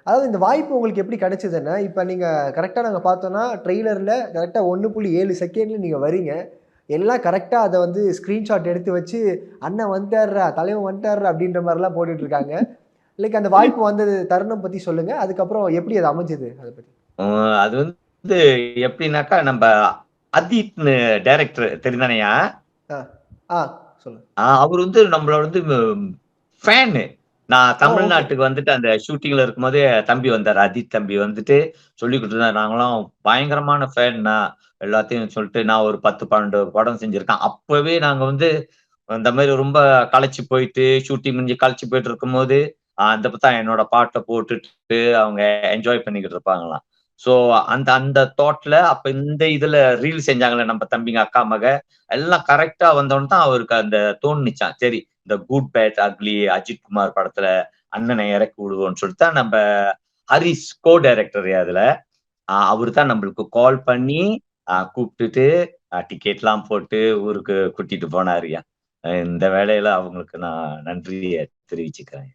அதாவது இந்த வாய்ப்பு உங்களுக்கு எப்படி கிடைச்சதுன்னா, இப்ப நீங்க கரெக்ட்டா நாங்க பார்த்தோம்னா, ட்ரெய்லர்ல கரெக்ட்டா 1.7 செகண்ட்ல நீங்க வரீங்க. எல்லாம் கரெக்ட்டா அத வந்து ஸ்கிரீன்ஷாட் எடுத்து வச்சு, "அண்ணன் வந்துட்டார்றா, தலைவன் வந்துட்டார்றா" அப்படின்ற மாரிலாம் போட்டுட்டு இருக்காங்க. லைக் அந்த வாய்ப்பு வந்தது தருணம் பத்தி சொல்லுங்க. அதுக்கப்புறம் எப்படி அது அமைஞ்சது? அத பத்தி. அ அது வந்து எப்படின்னாக்கா, நம்ப அதீத்ன்னு டைரக்டர் தெரியுந்தானேய்யா? ஆ, ஆ சொல்லுங்க. அவரு வந்து நம்மளோட வந்து ஃபேனு. நான் ஓ! ஓகே. தமிழ்நாட்டுக்கு வந்துட்டு அந்த ஷூட்டிங்ல இருக்கும்போதே தம்பி வந்தாரு. அஜித் தம்பி வந்துட்டு சொல்லிக் குடுத்துருந்தாரு. நாங்கலாம் பயங்கரமான ஃபேன்ண்ணா. எல்லாத்தையும் சொல்லிட்டு நான் ஒரு 10, 12 படம் செஞ்சிருக்கேன். அப்பவே நாங்க வந்து இந்த மாரி ரொம்ப களைச்சு போயிட்டு, ஷூட்டிங் முடிஞ்சு களைச்சு போயிட்டு இருக்கும்போது, அந்த தான் என்னோட பாட்ட போட்டுட்டு அவங்க என்ஜாய் பண்ணிக்கிட்டு இருப்பாங்களாம். ஸோ அந்த அந்த தாட்ல அப்ப இந்த இதுல ரீல் செஞ்சாங்கல்ல நம்ம தம்பிங்க, அக்கா மக எல்லாம் கரெக்ட்டா வந்தோனே தான் அவருக்கு அந்த தோணுச்சாம். சரி இந்த good, bad, ugly Ajith Kumar படத்துல அண்ணன இறக்கி விடுவோம்ன்னு சொல்லிட்டு தான் நம்ப ஹரிஷ் கோ டைரக்டர் அதுல. அவரு தான் நம்மளுக்கு கால் பண்ணி கூப்ட்டுட்டு டிக்கெட்லாம் போட்டு ஊருக்கு கூட்டிட்டு போனாருய்யா. இந்த வேளையில அவங்களுக்கு நான் நன்றிய தெரிவிச்சுக்கிறேன்.